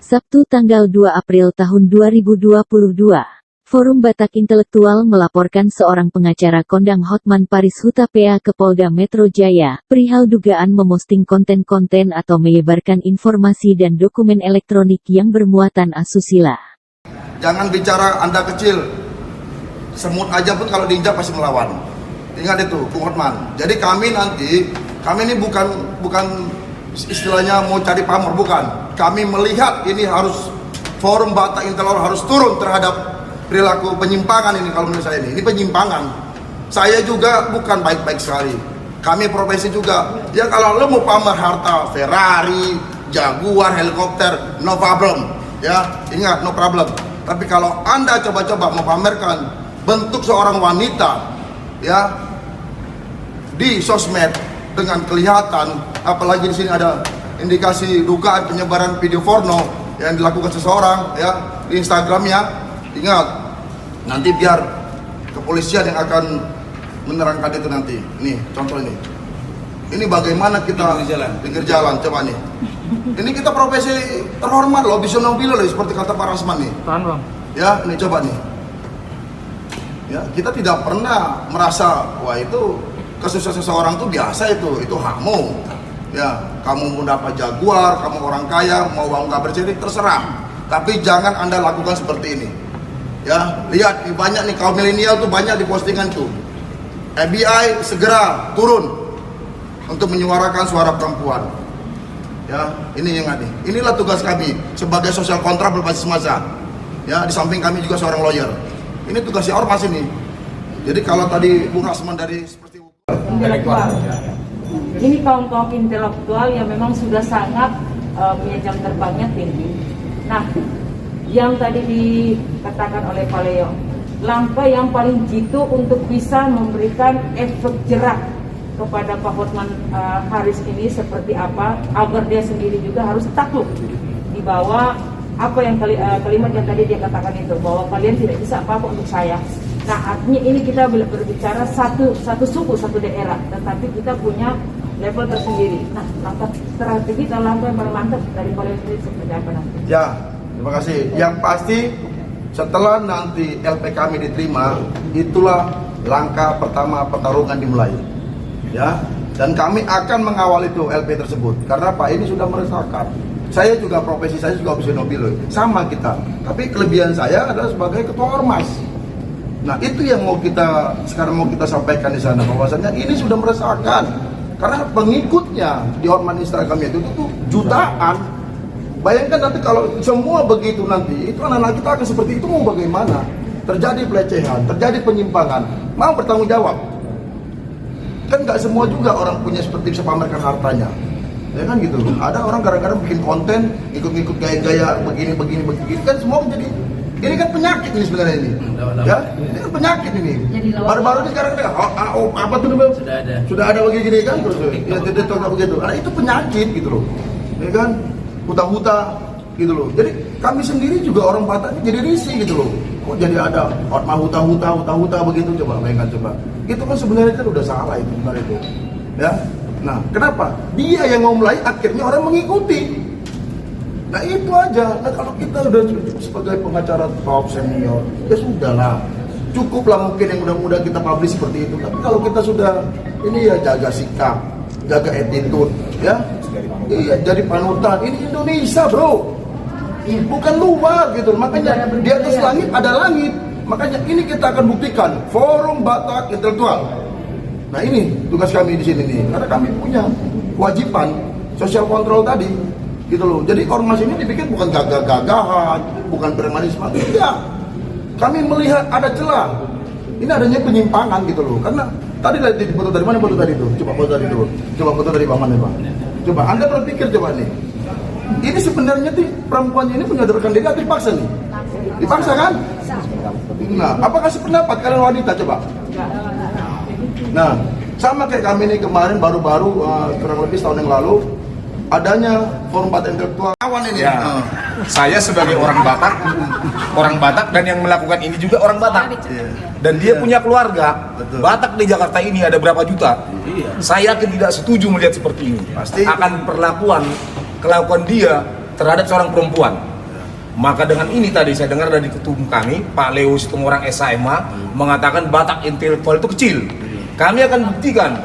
Sabtu tanggal 2 April tahun 2022, Forum Batak Intelektual melaporkan seorang pengacara kondang Hotman Paris Hutapea ke Polda Metro Jaya, perihal dugaan memosting konten-konten atau menyebarkan informasi dan dokumen elektronik yang bermuatan asusila. Jangan bicara Anda kecil, semut aja pun kalau diinjak pasti melawan. Ingat itu, Bung Hotman. Jadi kami ini bukan istilahnya mau cari pamor, bukan. Kami melihat ini harus Forum Batak Intelektual harus turun terhadap perilaku penyimpangan ini. Kalau menurut saya ini penyimpangan. Saya juga bukan baik-baik sekali. Kami profesi juga. Ya kalau lo mau pamer harta Ferrari, Jaguar, helikopter, no problem. Ya, ingat no problem. Tapi kalau Anda coba-coba memamerkan bentuk seorang wanita, ya, di sosmed dengan kelihatan, apalagi di sini ada indikasi dugaan penyebaran video porno yang dilakukan seseorang, ya, di Instagramnya. Ingat, nanti biar kepolisian yang akan menerangkan itu nanti. Nih contoh ini. Ini bagaimana kita pinggir jalan, coba nih. Ini kita profesi terhormat loh, bisa nobilo loh, seperti kata Pak Rasman nih. Tahan, Bang. Ya, ini coba nih. Ya, kita tidak pernah merasa wah itu kesuksesan seseorang itu biasa, itu hakmu. Ya, kamu mau dapat Jaguar, kamu orang kaya, mau uang nggak berciri, terserah. Tapi jangan Anda lakukan seperti ini. Ya, lihat nih, banyak nih kaum milenial tuh banyak di postingan tuh. FBI segera turun untuk menyuarakan suara perempuan. Ya, ini yang ada. Inilah tugas kami sebagai sosial kontrak berbasis massa. Ya, di samping kami juga seorang lawyer. Ini tugasnya ormas ini. Jadi kalau tadi Bung Rasman dari seperti intelektual. Ini kaum intelektual yang memang sudah sangat punya jam terbangnya tinggi. Nah, yang tadi dikatakan oleh Pak Leo, langkah yang paling jitu untuk bisa memberikan efek jerak kepada Pak Hotman Paris ini seperti apa, agar dia sendiri juga harus takluk di bawah apa yang kalimat yang tadi dia katakan itu, bahwa kalian tidak bisa apa-apa untuk saya. Nah, artinya ini kita berbicara satu suku, satu daerah, tetapi kita punya level tersendiri. Nah, langkah strategi dan langkah yang paling mantap dari Polda sendiri seperti apa nanti? Ya, terima kasih. Yang pasti setelah nanti LP kami diterima, itulah langkah pertama pertarungan dimulai. Ya, dan kami akan mengawal itu LP tersebut. Karena Pak ini sudah meresahkan. Saya juga profesi saya juga bisa nobilo, sama kita. Tapi kelebihan saya adalah sebagai ketua ormas. Nah, itu yang sekarang mau kita sampaikan di sana, bahwasanya ini sudah meresahkan. Karena pengikutnya di ormas Instagram itu jutaan. Bayangkan nanti kalau semua begitu nanti, itu anak-anak kita akan seperti itu, mau bagaimana? Terjadi pelecehan, terjadi penyimpangan, mau bertanggung jawab. Kan nggak semua juga orang punya seperti bisa pamerkan hartanya. Ya kan gitu. Ada orang gara-gara bikin konten, ikut-ikut gaya-gaya begini, kan semua menjadi, ini kan penyakit ini sebenarnya ini. Ya, ini kan penyakit ini. Baru-baru ini sekarang apa tuh namanya? Sudah ada begini kan terus. Ya tidak begitu. Nah, itu penyakit gitu loh. Ya kan? Huta-huta gitu loh. Jadi kami sendiri juga orang Batak ini jadi risih gitu loh. Kok jadi ada Hotman huta-huta begitu, coba bayangkan coba. Itu kan sebenarnya kan udah salah itu benar itu. Ya. Nah, kenapa? Dia yang mau mulai, akhirnya orang mengikuti. Nah, itu aja. Nah, kalau kita udah sebagai pengacara top senior, ya sudahlah. Cukuplah mungkin yang mudah-mudah kita publish seperti itu. Tapi kalau kita sudah ini ya jaga sikap, jaga attitude, ya. Iya, jadi panutan. Ini Indonesia, bro. Bukan luar gitu. Makanya di atas langit ada langit. Makanya ini kita akan buktikan. Forum Batak Intelektual. Nah, ini tugas kami di sini nih. Karena kami punya kewajiban sosial kontrol tadi, gitu loh. Jadi ormas ini dibikin bukan gagah-gagahan, bukan premanisme. Tidak. Kami melihat ada celah. Ini adanya penyimpangan gitu loh. Karena tadi foto dari mana foto tadi itu? Coba foto tadi dulu. Coba foto dari Bang mana, Bang? Coba Anda berpikir coba nih. Ini sebenarnya nih perempuannya ini menyadarkan diri atau dipaksa nih? Dipaksa kan? Nah, apakah sependapat kalian wanita coba? Nah, sama kayak kami ini kemarin baru-baru kurang lebih setahun yang lalu adanya Forum Batak Intelektual. Awan ini. Ya. Saya sebagai orang Batak dan yang melakukan ini juga orang Batak. Dan dia punya keluarga. Betul. Batak di Jakarta ini ada berapa juta? Saya tidak setuju melihat seperti ini. Pasti. Akan kelakuan dia terhadap seorang perempuan. Maka dengan ini tadi saya dengar dari ketum kami, Pak Leo Situmorang SHMA mengatakan Batak intelektual itu kecil. Kami akan buktikan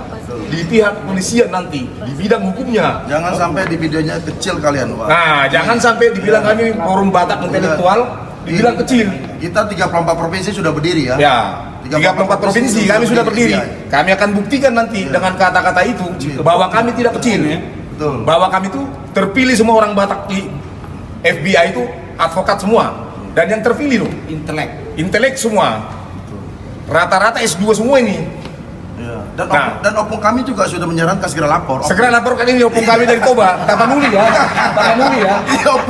di pihak kepolisian nanti di bidang hukumnya. Jangan sampai di videonya kecil kalian, Pak. Nah, jangan sampai dibilang kami forum Batak intelektual dibilang kecil. Kita 34 provinsi sudah berdiri ya. Ya, 34 provinsi kami sudah berdiri. Kami akan buktikan nanti dengan kata-kata itu bahwa kami tidak kecil. Betul. Bahwa kami itu terpilih semua orang Batak di FBI itu advokat semua. Dan yang terpilih loh, intelek semua. Rata-rata S2 semua ini. Ya. Nah. Dan opung kami juga sudah menyarankan segera lapor. Segera laporkan ini opung kami dari Toba. Kata Nuli ya. Kata Nuli ya.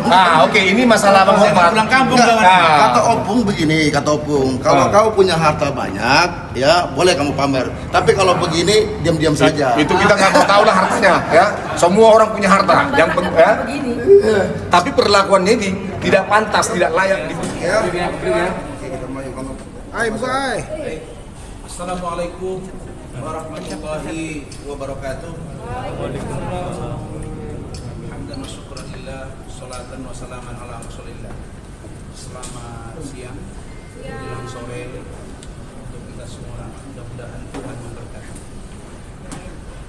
Nah, oke, ini masalah Bang Hotman. Pulang kampung Kata opung begini, kata opung, kalau kau punya harta banyak, ya boleh kamu pamer. Tapi kalau begini, diam-diam saja. Itu kita nggak mau tahu lah hartanya, ya. Semua orang punya harta. Yang ya. Tapi perlakuannya ini tidak pantas, tidak layak. Assalamualaikum warahmatullahi wabarakatuh. Hamdan wa syukurillah, salatan wa salaman ala rasulillah. Selamat siang, menjelang sore untuk kita semua. Mudah-mudahan Tuhan memberkati.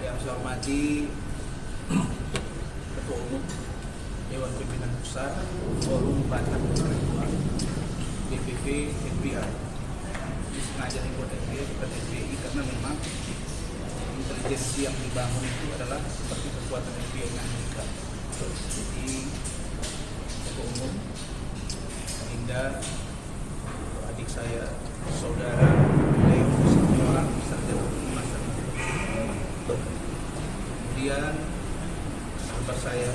Yang saya hormati Ketua Umum Dewan Pimpinan Pusat Forum Batak Intelektual DPP FBI. Sengaja dibuat FBI bukan FBI karena memang intelijensi yang dibangun itu adalah seperti kekuatan FBI yang Amerika. Jadi Ketua Umum Linda, adik saya, saudara Leo Situmorang, sarjana hukum masyarakat. Kemudian sahabat saya,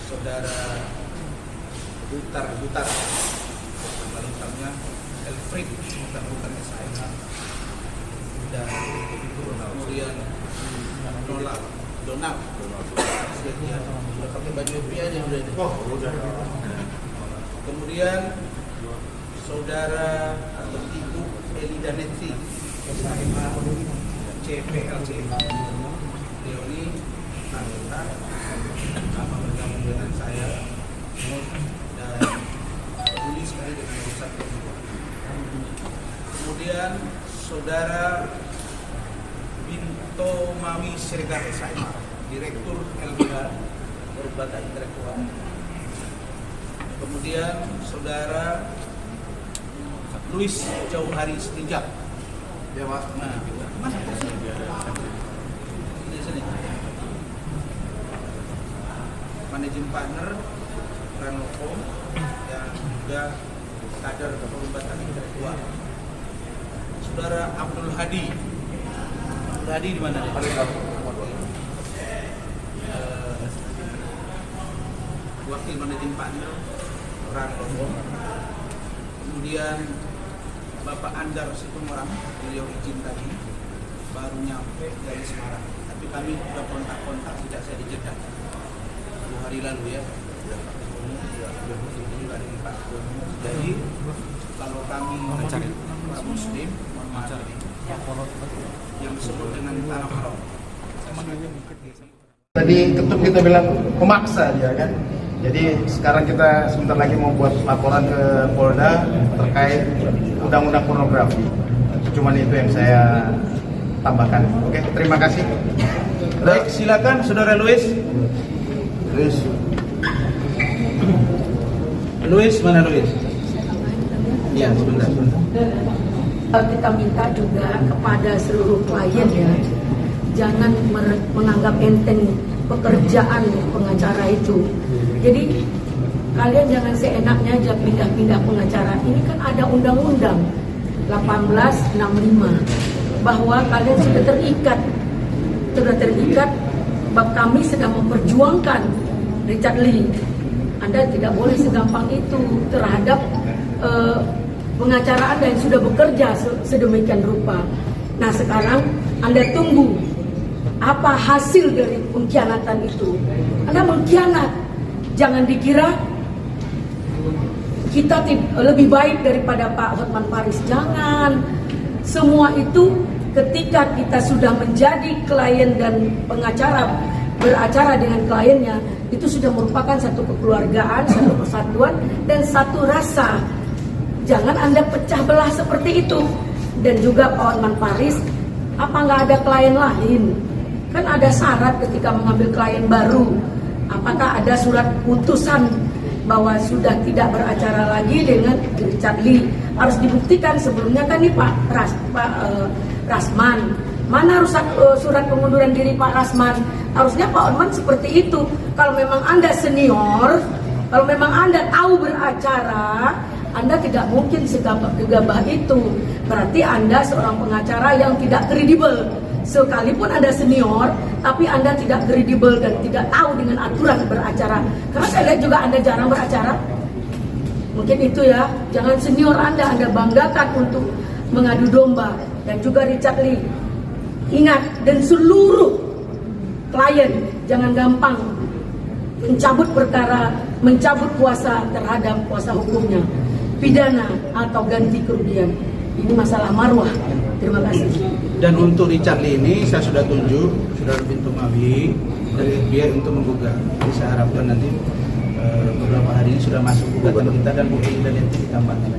saudara Butar, nama lengkapnya Elfrid, bukan SHMA, dan kemudian Donald, sudah pakai baju FBI aja udah. Kemudian saudara atau ibu Elida Netri, SHMA CPLC, Leoni anggota sama bergabung dengan saya dan peduli sekali dengan urusan perempuan. Kemudian saudara Binto Mawi Siregar SHMA, Direktur LBH Forum Batak Intelektual. Kemudian saudara Luis Jauhari Setinjak. Ya Pak. Nah, mana sini. Managing Partner Ranoko yang juga kader Forum Batak Intelektual. Saudara Abdul Hadi. Abdul Hadi di mana? Wakil Managing Partner Ranoko. Kemudian Bapak Andar Situmorang, beliau izin tadi baru nyampe dari Semarang. Tapi kami sudah kontak-kontak sejak saya di Jeddah 2 hari lalu ya. Jadi kalau kami para Muslim, yang disebut dengan tanah haram. Tadi ketum kita bilang memaksa aja kan. Jadi sekarang kita sebentar lagi mau buat laporan ke Polda terkait undang-undang pornografi. Cuman itu yang saya tambahkan. Oke, terima kasih. Baik, silakan Saudara Luis. Luis, mana Luis? Ya, sebentar. Kita minta juga kepada seluruh klien ya, jangan menganggap enteng pekerjaan pengacara itu. Jadi kalian jangan seenaknya aja pindah-pindah pengacara. Ini kan ada undang-undang 1865 bahwa kalian sudah terikat bahwa kami sedang memperjuangkan Richard Lee. Anda tidak boleh segampang itu terhadap pengacara Anda yang sudah bekerja sedemikian rupa. Nah sekarang Anda tunggu apa hasil dari pengkhianatan itu. Anda mengkhianat, jangan dikira kita lebih baik daripada Pak Hotman Paris. Jangan. Semua itu ketika kita sudah menjadi klien dan pengacara beracara dengan kliennya itu sudah merupakan satu kekeluargaan, satu persatuan, dan satu rasa. Jangan Anda pecah belah seperti itu. Dan juga Pak Hotman Paris, apa nggak ada klien lain? Kan ada syarat ketika mengambil klien baru. Apakah ada surat putusan bahwa sudah tidak beracara lagi dengan Richard Lee? Harus dibuktikan. Sebelumnya kan nih Pak Rasman. Mana surat pengunduran diri Pak Rasman? Harusnya Pak Hotman seperti itu. Kalau memang Anda senior, kalau memang Anda tahu beracara, Anda tidak mungkin gegabah itu. Berarti Anda seorang pengacara yang tidak kredibel. Sekalipun Anda senior, tapi Anda tidak kredibel dan tidak tahu dengan aturan beracara. Karena saya lihat juga Anda jarang beracara. Mungkin itu ya, jangan senior Anda banggakan untuk mengadu domba. Dan juga Richard Lee, ingat, dan seluruh klien jangan gampang mencabut perkara, mencabut kuasa terhadap kuasa hukumnya, pidana atau ganti kerugian. Ini masalah marwah. Terima kasih. Dan untuk Richard Lee ini saya sudah tunjuk, sudah pintu mawi dari FBI untuk menggugat. Jadi saya harapkan nanti beberapa hari ini sudah masuk gugatan kita dan bukti dan itu ditambahkan.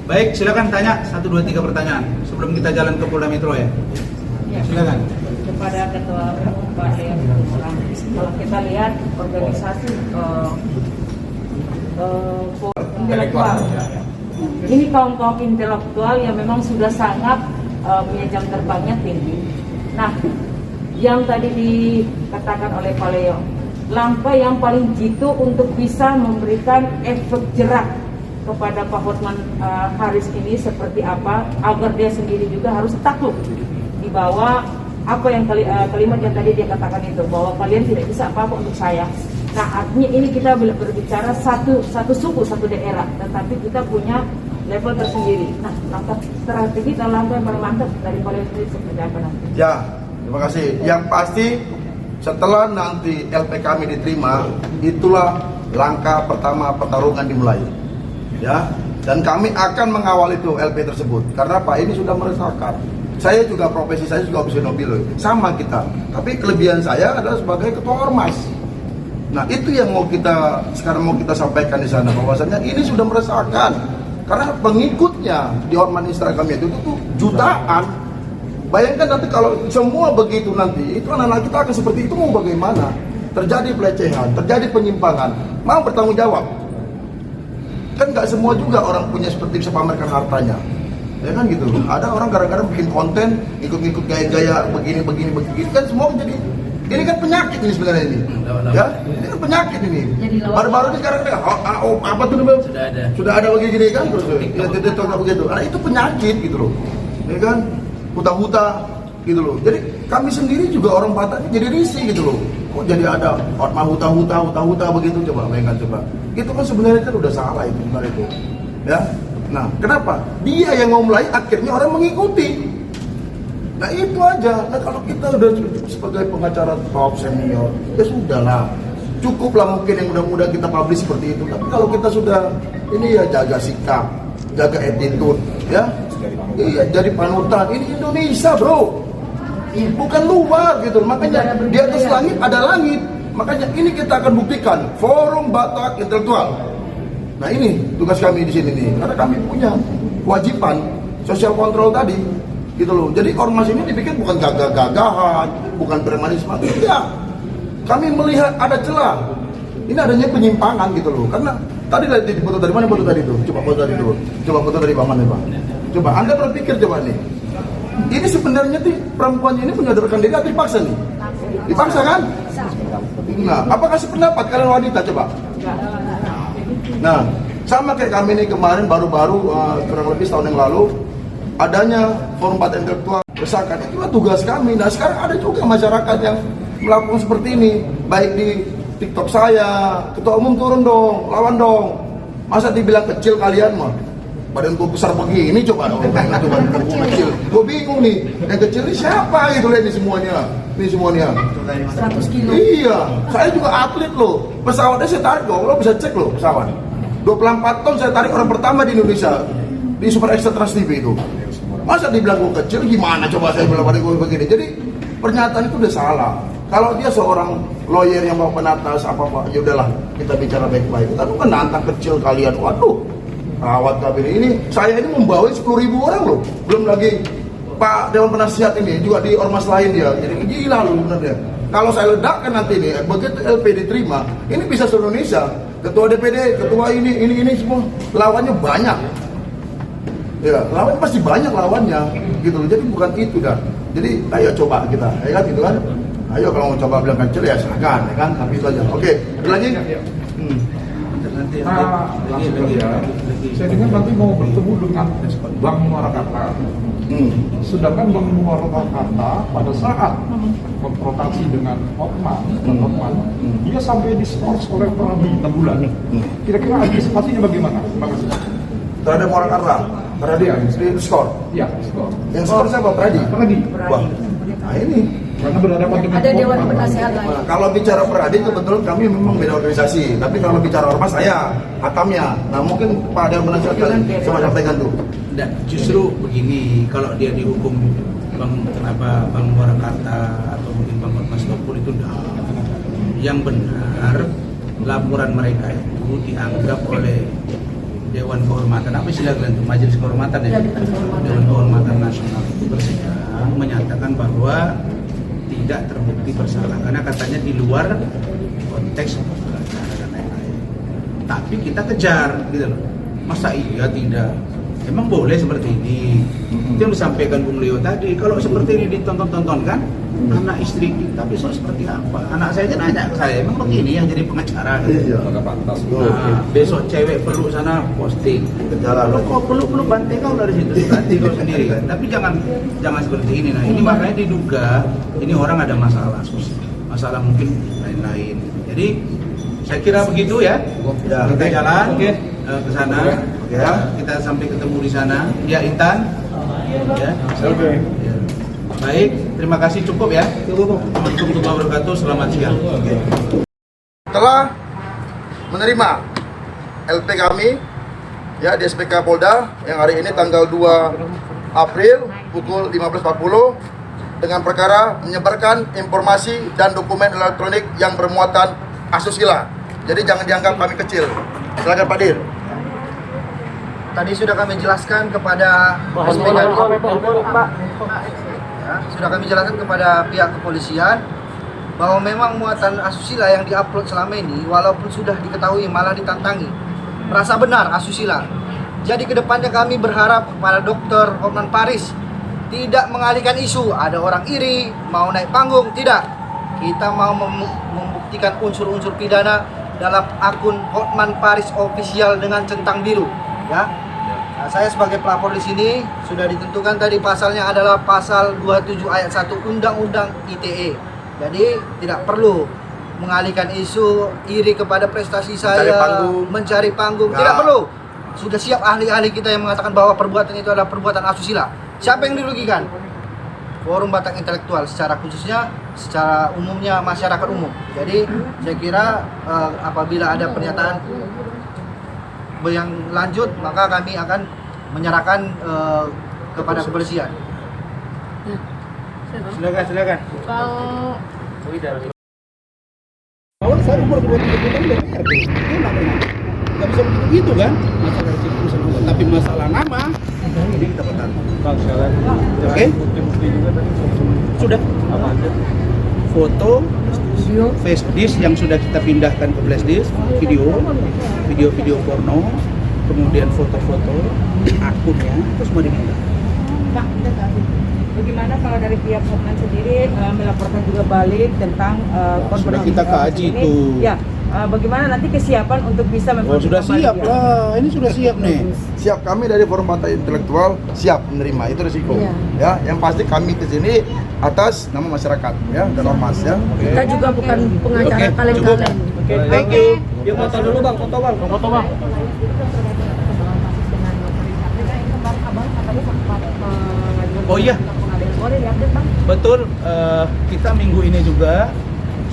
Baik, silakan tanya 1, 2, 3 pertanyaan sebelum kita jalan ke Polda Metro ya. Silakan. Kepada Ketua Umum Pak Leo, kalau kita lihat organisasi intelektual, ini kaum intelektual yang memang sudah sangat punya jam terbangnya tinggi. Nah, yang tadi dikatakan oleh Pak Leo, langkah yang paling jitu untuk bisa memberikan efek jerak kepada Pak Hotman Paris ini seperti apa, agar dia sendiri juga harus takluk di bawah apa yang kalimat yang tadi dia katakan itu, bahwa kalian tidak bisa apa-apa untuk saya. Nah, artinya ini kita berbicara satu suku, satu daerah, tetapi kita punya level tersendiri. Nah, langkah strategi dan langkah yang bermantap dari kalian sendiri seperti apa nanti? Ya, terima kasih. Yang pasti setelah nanti LP kami diterima, itulah langkah pertama pertarungan dimulai. Ya, dan kami akan mengawal itu LP tersebut. Karena Pak ini sudah meresahkan. Saya juga profesi saya juga bisa Nobilo, sama kita. Tapi kelebihan saya adalah sebagai ketua ormas. Nah, itu yang sekarang mau kita sampaikan di sana, bahwasannya ini sudah meresahkan. Karena pengikutnya di ormas Instagram itu jutaan. Bayangkan nanti kalau semua begitu nanti, itu anak-anak kita akan seperti itu, mau bagaimana? Terjadi pelecehan, terjadi penyimpangan, mau bertanggung jawab. Kan nggak semua juga orang punya seperti bisa pamerkan hartanya. Ya kan gitu. Ada orang kadang-kadang bikin konten, ikut-ikut gaya-gaya begini kan semua jadi ini kan penyakit ini sebenarnya ini. Ya, ini kan penyakit ini. Baru-baru ini sekarang apa tuh sudah ada begini kan terus ya begitu. Nah, itu penyakit gitu loh. Ya kan? Huta-huta gitu loh. Jadi kami sendiri juga orang Batak jadi risih gitu loh. Kok jadi ada ormas huta-huta begitu, coba bayangkan coba. Itu kan sebenarnya kan udah salah itu sebenarnya itu. Ya. Nah, kenapa? Dia yang mau mulai, akhirnya orang mengikuti. Nah, itu aja. Nah, kalau kita udah sebagai pengacara top senior, ya sudahlah. Cukuplah mungkin yang mudah-mudah kita publish seperti itu. Tapi kalau kita sudah ini ya jaga sikap, jaga attitude, ya. Iya, jadi panutan. Ini Indonesia, bro. Bukan luar gitu. Makanya di atas langit ada langit. Makanya ini kita akan buktikan. Forum Batak Intelektual. Nah, ini tugas kami di sini nih, karena kami punya kewajiban sosial kontrol tadi, gitu loh. Jadi ormas ini dipikir bukan gagah-gagahan, bukan premanisme, tidak. Kami melihat ada celah. Ini adanya penyimpangan gitu loh. Karena tadi di foto dari mana foto tadi itu? Coba foto tadi dulu. Coba foto dari Pak Mana, Pak. Coba Anda berpikir coba nih. Ini sebenarnya nih perempuannya ini menyadarkan diri atau dipaksa nih? Dipaksa kan? Nah, apakah sependapat kalian wanita coba? Nah, sama kayak kami nih kemarin baru-baru kurang lebih setahun yang lalu adanya forum Batak Intelektual resahkan, itulah tugas kami. Nah, sekarang ada juga masyarakat yang melakukan seperti ini, baik di TikTok saya, ketua umum turun dong, lawan dong. Masa dibilang kecil kalian mah? Badan gue besar begini coba dong, coba kecil. Gue bingung nih, yang kecil ini siapa gitu lihat ini semuanya. 100 kilo. Iya, saya juga atlet loh. Pesawatnya saya tarik loh, lo bisa cek loh pesawat. 24 ton saya tarik orang pertama di Indonesia di Super Extra Trans TV itu. Masa dibilang gue kecil gimana coba saya bilang pada gue begini. Jadi pernyataan itu udah salah. Kalau dia seorang lawyer yang mau penatas apa-apa, ya udahlah kita bicara baik-baik. Tapi penantang kecil kalian, waduh, rawat kabin ini, saya ini membawa 10.000 orang loh. Belum lagi Pak Dewan Penasihat ini juga di ormas lain dia. Jadi gila loh sebenarnya. Kalau saya ledakkan nanti nih, begitu LP diterima, ini bisa seluruh Indonesia. Ketua DPD, ketua ini semua lawannya banyak. Ya, lawannya pasti banyak lawannya, gitu. Jadi bukan itu dah. Jadi ayo coba kita, ya kan gitu kan. Ayo kalau mau coba bilang kecil ya silakan, ya kan. Tapi itu aja. Oke, ada lagi? Saya dengar nanti mau bertemu dengan Bang Muarakata. Sedangkan Bang Muarakata pada saat konfrontasi dengan Hotman, dia sampai diskors oleh Pradi 6 bulan. Kira-kira antisipasinya bagaimana? Terima kasih. Terhadap Muarakata, terhadap di skor. Iya, skor. Yang skor siapa? Pradi. Wah, nah ini. Karena berhadapan dengan Ada Dewan Penasehat lain. Nah, kalau bicara Peradi kebetulan kami memang beda organisasi, tapi kalau bicara ormas saya hakamnya. Nah mungkin Pak Dewan Penasihat kalian coba sampaikan tuh. Dan justru begini, kalau dia dihukum kenapa Bang Muarakata atau mungkin Bang Hotman Sitopul itu enggak. Yang benar laporan mereka itu dianggap oleh Dewan Kehormatan, apa istilah kalian itu, Majelis Kehormatan ya, Dewan Kehormatan Nasional itu bersidang menyatakan bahwa tidak terbukti bersalah karena katanya di luar konteks pengacara dan lain-lain. Tapi kita kejar gitu loh. Masa iya tidak? Emang boleh seperti ini? Itu yang disampaikan Bung Leo tadi. Kalau seperti ini ditonton-tonton kan, anak istri kita besok seperti apa? Anak saya aja nanya ke saya, emang begini yang jadi pengacara? Iya. Nah, besok cewek peluk sana posting. Lo kok peluk banting kau dari situ, banting kau sendiri kan. Tapi jangan seperti ini. Nah ini makanya diduga ini orang ada masalah mungkin lain-lain. Jadi saya kira begitu ya. Kita jalan ke sana. Ya, kita sampai ketemu di sana. Ya Intan. Ya. Ya. Baik, terima kasih, cukup ya. Assalamualaikum warahmatullahi wabarakatuh. Selamat siang. Telah menerima LP kami ya di SPK Polda yang hari ini tanggal 2 April pukul 15.40 dengan perkara menyebarkan informasi dan dokumen elektronik yang bermuatan asusila. Jadi jangan dianggap kami kecil. Silakan Pak Dir. Tadi sudah kami jelaskan kepada SPK, ya, sudah kami jelaskan kepada pihak kepolisian bahwa memang muatan asusila yang diupload selama ini walaupun sudah diketahui malah ditantangi merasa benar asusila. Jadi kedepannya kami berharap kepada Dr. Hotman Paris tidak mengalihkan isu ada orang iri mau naik panggung, tidak. Kita mau membuktikan unsur-unsur pidana dalam akun Hotman Paris Official dengan centang biru. Ya, nah, saya sebagai pelapor di sini sudah ditentukan tadi pasalnya adalah pasal 27 ayat 1 Undang-Undang ITE. Jadi tidak perlu mengalihkan isu iri kepada prestasi saya, mencari panggung, tidak perlu. Sudah siap ahli-ahli kita yang mengatakan bahwa perbuatan itu adalah perbuatan asusila. Siapa yang dirugikan? Forum Batak Intelektual secara khususnya, secara umumnya masyarakat umum. Jadi saya kira apabila ada pernyataan yang lanjut maka kami akan menyerahkan kepada kepolisian. Silakan. Awal saya umur 23 tahun DPRD, itu nggak bisa begitu kan? Masalah urusan tapi masalah nama ini kita petang. Oke? Sudah. Apa aja? Foto, flash disk yang sudah kita pindahkan ke flash disk, video porno, kemudian foto-foto, akunnya, itu semua diminta. Pak, bagaimana kalau dari pihak Hotman sendiri melaporkan juga balik tentang Sudah kita kaji ini? itu. Ya, bagaimana nanti kesiapan untuk bisa Sudah siap lah, ini sudah siap nih. Siap, kami dari Forum Batak Intelektual siap menerima itu resiko. Ya, yang pasti kami ke sini atas nama masyarakat ya dan ormas ya. Kita juga bukan pengacara kaleng-kaleng. Oke, thank you. Yuk foto dulu Bang, foto Bang. Oh iya, betul. Kita minggu ini juga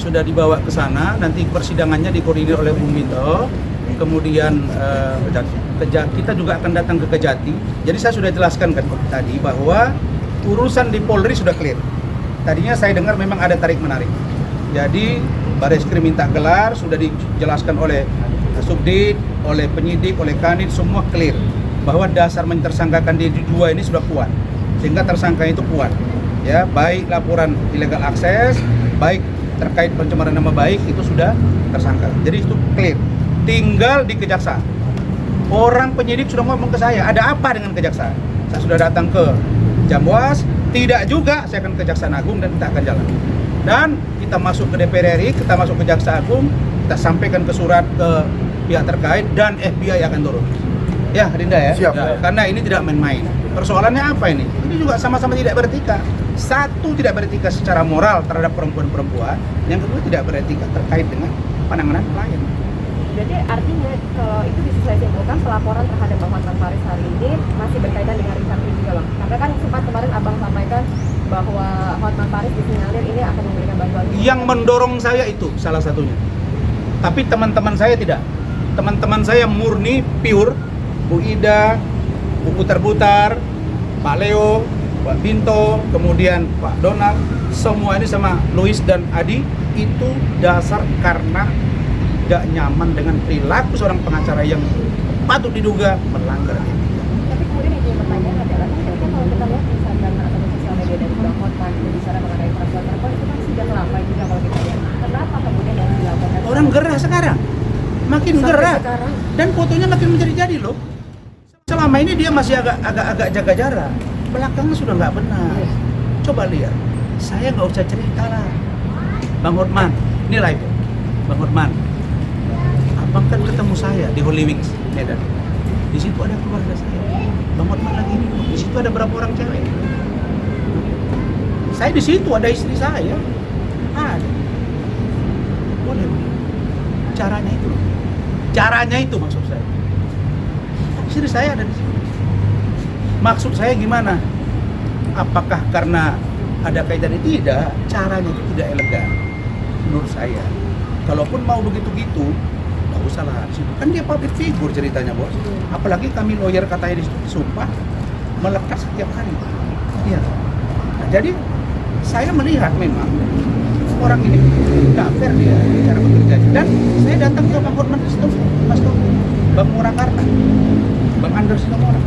sudah dibawa ke sana. Nanti persidangannya dikoordinir oleh Bung Minto. Kemudian kita juga akan datang ke Kejati. Jadi saya sudah jelaskan kan tadi bahwa urusan di Polri sudah clear. Tadinya saya dengar memang ada tarik menarik. Jadi Bareskrim minta gelar, sudah dijelaskan oleh Subdit, oleh penyidik, oleh Kanit, semua clear bahwa dasar mentersangkakan di dua ini sudah kuat, sehingga tersangka itu kuat. Ya, baik laporan illegal akses, baik terkait pencemaran nama baik itu sudah tersangka. Jadi itu clear. Tinggal di kejaksaan. Orang penyidik sudah ngomong ke saya, ada apa dengan kejaksaan? Saya sudah datang ke Jamwas, tidak juga, saya akan ke Kejaksaan Agung dan kita akan jalan. Dan kita masuk ke DPR RI, kita masuk ke Jaksa Agung, kita sampaikan ke surat ke pihak terkait dan FBI akan turun. Ya, Rinda ya. Siap. Karena ini tidak main-main. Persoalannya apa ini? Ini juga sama-sama tidak beretika. Satu, tidak beretika secara moral terhadap perempuan-perempuan. Yang kedua, tidak beretika terkait dengan penanganan klien. Berarti artinya kalau itu bisa saya simpulkan pelaporan terhadap Bang Hotman Paris hari ini masih berkaitan dengan Richard Lee juga, Bang. Karena kan sempat kemarin Abang sampaikan bahwa Hotman Paris disinyalir ini akan memberikan bantuan. Yang mendorong saya itu salah satunya. Tapi teman-teman saya tidak. Teman-teman saya murni, pure. Bu Ida, Bu Putar-Putar, Pak Leo, Pak Binto, kemudian Pak Donald, semua ini sama Louis dan Adi, itu dasar karena tidak nyaman dengan perilaku seorang pengacara yang patut diduga melanggar etika. Tapi kemudian yang jadi pertanyaan adalah, kan kalau kita lihat Instagram atau sosial media dari Bang Hotman berbicara mengenai perempuan-perempuan itu kan sudah lama juga kalau kita lihat. Kenapa kemudian yang dilakukan? Orang gerah sekarang, makin Sampai gerah, sekarang. dan fotonya makin menjadi-jadi loh. Selama ini dia masih agak jaga jarak, belakangnya sudah nggak benar. Coba lihat, saya nggak usah cerita lah. Bang Hotman, ini live, Bang Hotman. Abang kan ketemu saya di Holy Wings, Medan. Di situ ada keluarga saya. Bang Hotman lagi ini, di situ ada berapa orang cewek. Saya di situ ada istri saya. Ada. Boleh. Caranya itu maksud saya. Istri saya ada di situ. Maksud saya gimana? Apakah karena ada kaitannya? Tidak. Caranya itu tidak elegan. Menurut saya. Kalaupun mau begitu-gitu, nggak usah lah di situ. Kan dia public figure ceritanya, bos. Apalagi kami lawyer katanya disumpah melekat setiap hari. Iya. Nah, jadi saya melihat memang orang ini nggak fair dia cara bekerja. Dan saya datang ke Bang Hotman di situ, Mas Tom, Bang Murakarta, Bang Anders Nomora.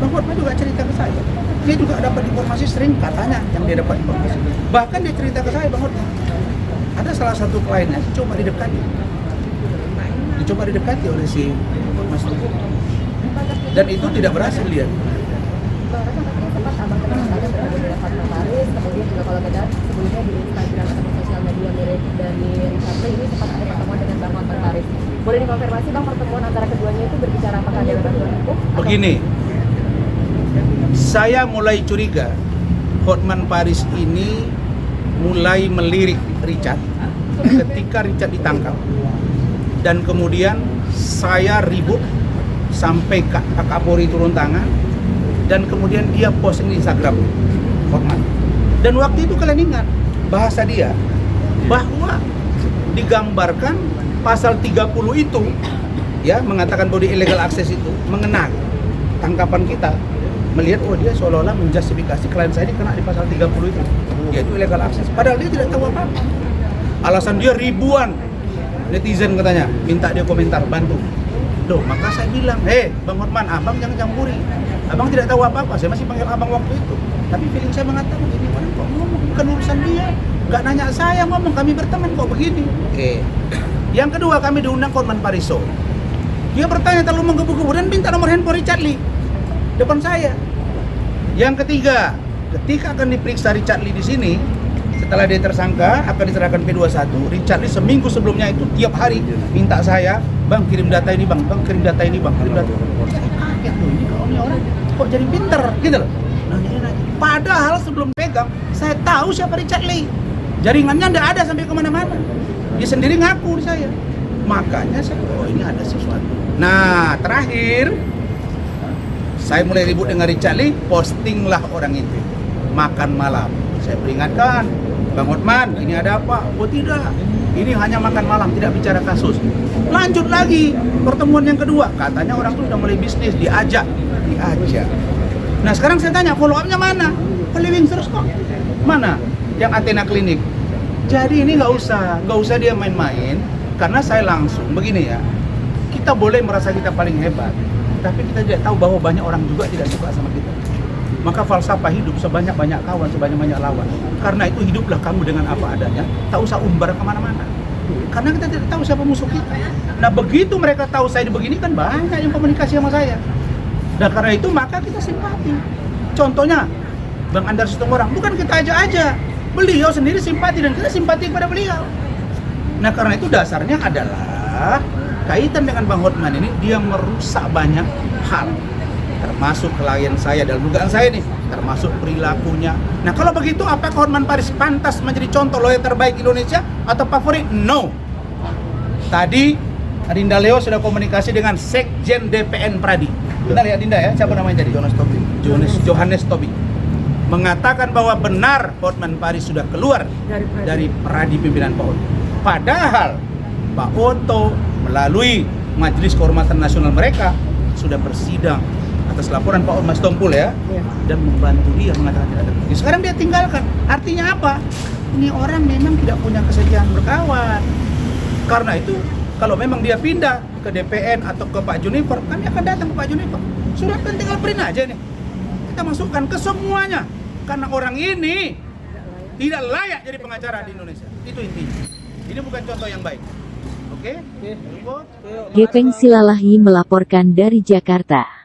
Bang Hotman juga cerita ke saya. Dia juga dapat informasi sering katanya yang dia dapat informasi. Bahkan dia cerita ke saya, Bang Hotman. Ada salah satu kliennya dicoba didekati oleh si Mas Tugu, dan itu tidak berhasil lihat. Bang, kan sempat Abang kenal-kenalnya berada di Hotman Paris, kemudian juga kalau kita sebelumnya di Instagram atau sosial media dari Richard Lee ini sempat ada pertemuan dengan Bang Hotman Paris. Boleh dikonfirmasi Bang, pertemuan antara keduanya itu berbicara apakah ada bantuan hukum? Begini, saya mulai curiga Hotman Paris ini mulai melirik Richard ketika Richard ditangkap, dan kemudian saya ribut sampai Kak Kapolri turun tangan, dan kemudian dia posting di Instagram Hotman. Dan waktu itu kalian ingat bahasa dia bahwa digambarkan pasal 30 itu ya mengatakan bahwa illegal access itu mengenai tangkapan kita, melihat oh dia seolah-olah menjustifikasi klien saya ini kena di pasal 30 itu, yaitu illegal access, padahal dia tidak tahu apa-apa. Alasan dia ribuan netizen katanya minta dia komentar bantu. Loh, maka saya bilang, Bang Hotman, abang jangan campuri. Abang tidak tahu apa-apa, saya masih panggil abang waktu itu. Tapi feeling saya mengatakan, ini orang kok ngomong, bukan urusan dia. Gak nanya saya, ngomong, kami berteman kok begini. Yang kedua, kami diundang Hotman Pariso. Dia bertanya terlalu menggebu-gebu dan minta nomor handphone Richard Lee depan saya. Yang ketiga, ketika akan diperiksa Richard Lee di sini, setelah dia tersangka akan diserahkan P21, Richard Lee seminggu sebelumnya itu tiap hari minta saya, Bang kirim data ini Bang, Bang kirim data ini Bang, kirim data. Saya kaget loh, ini orang kok jadi pinter gitu loh. Nanya. Padahal sebelum pegang, saya tahu siapa Richard Lee. Jaringannya nggak ada sampai kemana-mana. Dia sendiri ngaku di saya. Makanya saya, oh ini ada sesuatu. Nah, terakhir saya mulai ribut dengan Richard Lee, postinglah orang itu makan malam. Saya peringatkan, Bang Hotman, ini ada apa? Oh tidak, ini hanya makan malam, tidak bicara kasus. Lanjut lagi, pertemuan yang kedua, katanya orang itu sudah mulai bisnis, diajak. Nah sekarang saya tanya, follow up-nya mana? Holy Wings terus kok? Mana? Yang Athena Klinik? Jadi ini nggak usah dia main-main, karena saya langsung begini ya. Kita boleh merasa kita paling hebat, tapi kita tidak tahu bahwa banyak orang juga tidak suka sama kita. Maka falsafah hidup, sebanyak-banyak kawan, sebanyak-banyak lawan. Karena itu hiduplah kamu dengan apa adanya, tak usah umbar kemana-mana. Karena kita tidak tahu siapa musuh kita. Nah begitu mereka tahu saya begini kan banyak yang komunikasi sama saya. Nah karena itu maka kita simpati. Contohnya Bang Andar Situmorang, bukan kita aja, beliau sendiri simpati dan kita simpati kepada beliau. Nah karena itu dasarnya adalah kaitan dengan Bang Hotman ini, dia merusak banyak hal, termasuk klien saya dalam dugaan saya nih, termasuk perilakunya. Nah kalau begitu apakah Hotman Paris pantas menjadi contoh lawyer terbaik Indonesia atau favorit? No. Tadi Adinda Leo sudah komunikasi dengan Sekjen DPN Pradi. Benar ya Adinda ya? Siapa namanya tadi? Johannes Tobing. Mengatakan bahwa benar Hotman Paris sudah keluar dari Pradi pimpinan Pak Oto. Padahal Pak Oto melalui Majelis Kehormatan Nasional mereka sudah bersidang atas laporan Pak Mas Tompul ya, dan membantu dia mengatakan tidak ada. Sekarang dia tinggalkan. Artinya apa? Ini orang memang tidak punya kesediaan berkawan. Karena itu kalau memang dia pindah ke DPN atau ke Pak Juniper, kami akan datang ke Pak Juniper. Surat kan tinggal print aja nih. Kita masukkan ke semuanya. Karena orang ini tidak layak jadi pengacara di Indonesia. Itu intinya. Ini bukan contoh yang baik. Oke? Gepeng Silalahi melaporkan dari Jakarta.